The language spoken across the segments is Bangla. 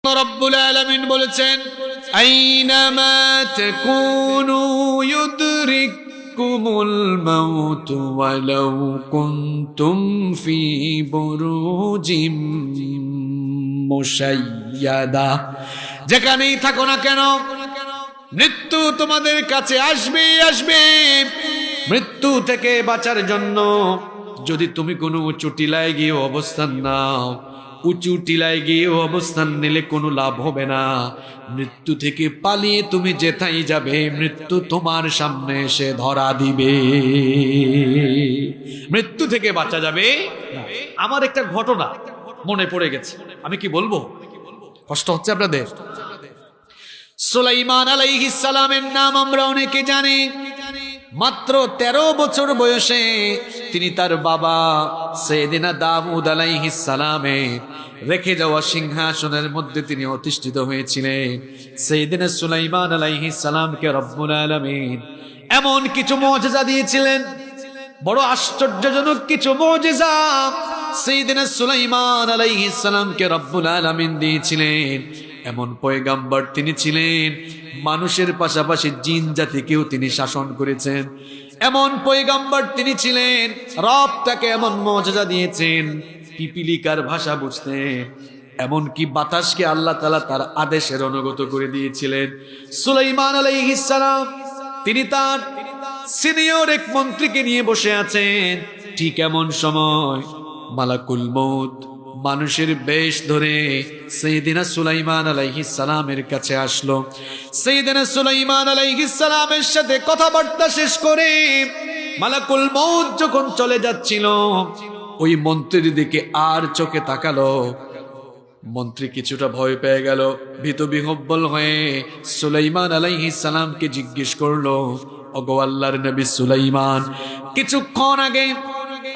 রব্বুল আলামিন বলেছেন আইনামা তাকুনু ইউদরিকুমুল মাউত ওয়ালাউ কুনতুম ফি বুরুজিম মুশাইয়াদা। যেখানেই থাকো না কেন মৃত্যু তোমাদের কাছে আসবে আসবে। মৃত্যু থেকে বাঁচার জন্য যদি তুমি কোনো উঁচু টিলায় গিয়ে অবস্থান নাও, উঁচু টিলায় গিয়ে অবস্থান নিলে কোনো লাভ হবে না। মৃত্যু থেকে পালিয়ে তুমি যেথায় যাবে মৃত্যু তোমার সামনে এসে ধরা দিবে। মৃত্যু থেকে বাঁচা যাবে না। আমার একটা ঘটনা মনে পড়ে গেছে, আমি কি বলবো? কষ্ট হচ্ছে আপনাদের? সুলাইমান আলাইহিস সালামের নাম আমরা অনেকে জানি। মাত্র 13 বছর বয়সে তিনি তার বাবা সাইয়েদিনা দাউদ আলাইহিস সালামে রেখে যাওয়া সিংহাসনের মধ্যে তিনি অধিষ্ঠিত হয়েছিলেন। সাইয়েদিনা সুলাইমান আলাইহিস সালামকে রব্বুল আলামিন এমন কিছু মুজিজা দিয়েছিলেন, বড় আশ্চর্যজনক কিছু মুজিজা সাইয়েদিনা সুলাইমান আলাইহিস সালামকে রব্বুল আলামিন দিয়েছিলেন। এমন পয়গাম্বর তিনি ছিলেন, মানুষের পাশাপাশি জিন জাতিকেও তিনি শাসন করেছেন। এমন পয়গাম্বর তিনি ছিলেন, রব তাকে এমন মুজিজা দিয়েছেন, পিপিলিকার ভাষা বুঝতেন, এমনকি বাতাসকে আল্লাহ তাআলা তার আদেশের অনুগত করে দিয়েছিলেন। সুলাইমান আলাইহিস সালাম তিনি তার সিনিয়র এক মন্ত্রীকে নিয়ে বসে আছেন। ঠিক এমন সময় মালাকুল মউত মানুষের বেশ ধরে সাইয়েদিনা সুলাইমান আলাইহিস সালামের কাছে আসলো। সাইয়েদিনা সুলাইমান আলাইহিস সালামের সাথে কথাবার্তা শেষ করে মালাকুল মউত যখন চলে যাচ্ছিল, ওই মন্ত্রীর দিকে আর চোখে তাকালো। মন্ত্রী কিছুটা ভয় পেয়ে গেল, ভীত বিহ্বল হয়ে সুলাইমান আলাইহিস সালামকে জিজ্ঞেস করলো, ওগো আল্লাহর নবী সুলাইমান, কিছুক্ষণ আগে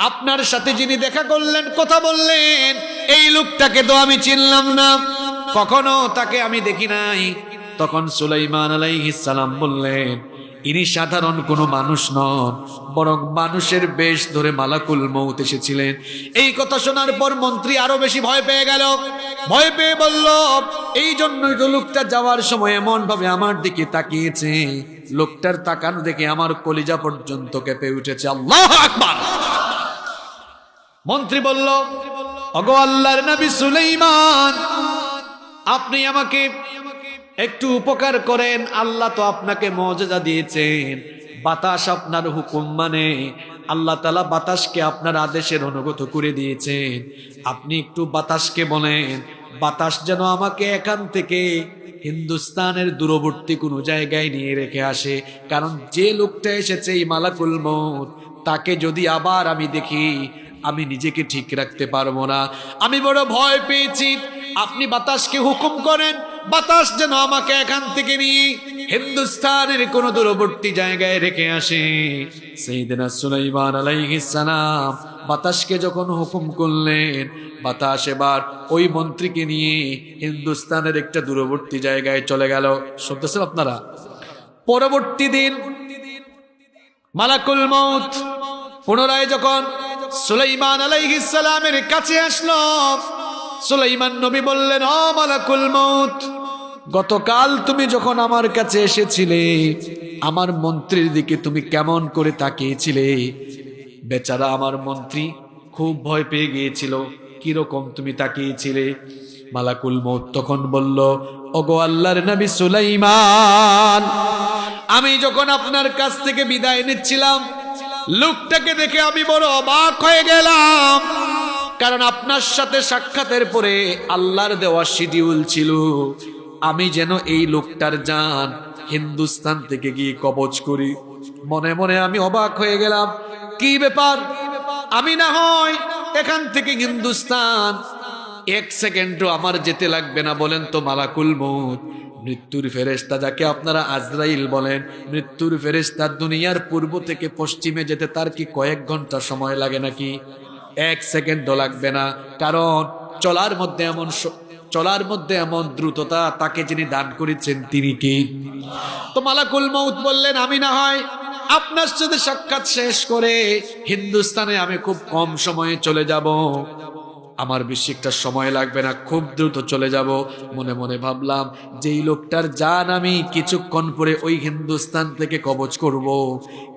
আপনার সাথে যিনি দেখা করলেন, কথা বললেন, এই লোকটাকে তো আমি চিনলাম না, কখনো তাকে আমি দেখি নাই। তখন সুলাইমান আলাইহিস সালাম বললেন, ইনি সাধারণ কোনো মানুষ নন, বরং মানুষের বেশ ধরে মালাকুল মউত এসেছিলেন। এই কথা শোনার পর মন্ত্রী আরো বেশি ভয় পেয়ে গেল। ভয় পেয়ে বলল, এই জন্যই তো লোকটা যাওয়ার সময় এমন ভাবে আমার দিকে তাকিয়েছে, লোকটার তাকানো দেখে আমার কলিজা পর্যন্ত কেঁপে উঠেছে। আল্লাহু আকবার। মন্ত্রী বলল, ওগো আল্লাহর নবী সুলাইমান, আপনি আমাকে একটু উপকার করেন। আল্লাহ তো আপনাকে মুজিজা দিয়েছেন, বাতাস আপনার হুকুম মানে, আল্লাহ তাআলা বাতাসকে আপনার আদেশের অনুগত করে দিয়েছেন। আপনি একটু বাতাসকে বলেন, বাতাস যেন আমাকে এখান থেকে হিন্দুস্তানের দূরবর্তী কোনো জায়গায় নিয়ে রেখে আসে। কারণ যে লোকটা এসেছে এই মালাকুল মউত, তাকে যদি আবার আমি দেখি আমি নিজেকে ঠিক রাখতে পারবো না, আমি বড় ভয় পেয়েছি। আপনি বাতাসকে হুকুম করেন, বাতাস যেন আমাকে এখান থেকে নিয়ে হিন্দুস্তানের কোন দূরবর্তী জায়গায় রেখে আসে। সাইয়েদিনা সুলাইমান আলাইহিস সালাম বাতাসকে যখন হুকুম করলেন, বাতাস এবার ওই মন্ত্রীকে নিয়ে হিন্দুস্তানের একটা দূরবর্তী জায়গায় চলে গেল। শুনতেছেন আপনারা? পরবর্তী দিন মালাকুল মউত পুনরায় যখন সুলাইমান আলাইহিস সালামের কাছে আসলো, সুলাইমান নবী বললেন, ও মালাকুল মউত, গতকাল তুমি যখন আমার কাছে এসেছিলে, আমার মন্ত্রীর দিকে তুমি কেমন করে তাকিয়েছিলে? বেচারা আমার মন্ত্রী খুব ভয় পেয়ে গিয়েছিল। কিরকম তুমি তাকিয়েছিলে? মালাকুল মউত তখন বলল, ওগো আল্লাহর নবী সুলাইমান, আমি যখন আপনার কাছ থেকে বিদায় নিচ্ছিলাম, লোকটাকে দেখে আমি বড় অবাক হয়ে গেলাম। কারণ আপনার সাথে সাক্ষাতের পরে আল্লাহর দেওয়া শিডিউল ছিল, আমি যেন এই লোকটার জান হিন্দুস্তান থেকে গিয়ে কবজ করি। মনে মনে আমি অবাক হয়ে গেলাম, কি ব্যাপার? আমি না হয় এখান থেকে হিন্দুস্তান 1 সেকেন্ডও আমার যেতে লাগবে না। বলেন তো মালাকুল মউত, মৃত্যুর ফেরেশতা যাকে আপনারা আজরাইল বলেন, মৃত্যুর ফেরেশতা দুনিয়ার পূর্ব থেকে পশ্চিমে যেতে তার কি কয়েক ঘন্টা সময় লাগে নাকি? 1 সেকেন্ডও লাগবে না। কারণ চলার মধ্যে এমন দ্রুততা তাকে যিনি দান করেছেন তিনি কি? তো মালাকুল মউত বললেন, আমি না হয় আপনার সাথে সাক্ষাৎ শেষ করে হিন্দুস্তানে আমি খুব কম সময়ে চলে যাব। আমার বেশি একটা সময় লাগবে না, খুব দ্রুত চলে যাব। মনে মনে ভাবলাম, যেই লোকটার জান আমি কিছুক্ষণ পরে ওই হিন্দুস্তান থেকে কবজ করব,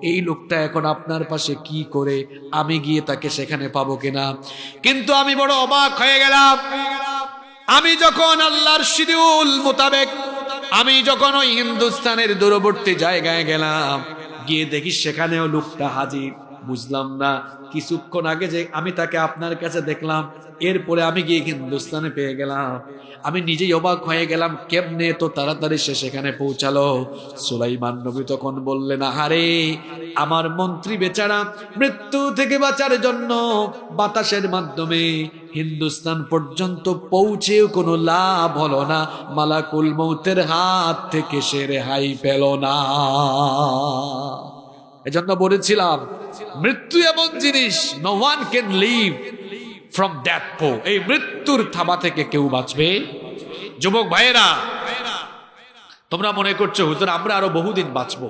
এই লোকটা এখন আপনার পাশে কি করে, আমি গিয়ে তাকে সেখানে পাবো কিনা। কিন্তু আমি বড় অবাক হয়ে গেলাম। আমি যখন আল্লাহর শিডিউল মোতাবেক আমি যখন ওই হিন্দুস্তানের দূরবর্তী জায়গায় গেলাম, গিয়ে দেখি সেখানেও লোকটা হাজির। বুঝলাম না, কিছুক্ষণ আগে যে আমি তাকে আপনার কাছে দেখলাম, এরপরে আমি গিয়ে হিন্দুস্তানে পেয়ে গেলাম। আমি নিজেই অবাক হয়ে গেলাম, কেমনে তো তাড়াতাড়ি সে সেখানে পৌঁছালো। সুলাইমান নবী তখন বললেন, আহারে আমার মন্ত্রী বেচারা মৃত্যু থেকে বাঁচার জন্য বাতাসের মাধ্যমে হিন্দুস্তান পর্যন্ত পৌঁছেও কোনো লাভ হলো না, মালাকুল মৌতের হাত থেকে সে রেহাই পেল না। এজন্য বলেছিলাম, মৃত্যু এমন জিনিস, no one can leave from that পো। এই মৃত্যুর থাবা থেকে কেউ বাঁচবে। যুবক ভাইয়েরা, তোমরা মনে করছো হুজুর আমরা আরো বহুদিন বাঁচবো,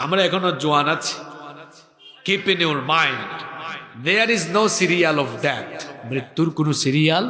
আমরা এখনো জোয়ান আছি। Keep in your mind, there is no serial of death. মৃত্যুর কোনো সিরিয়াল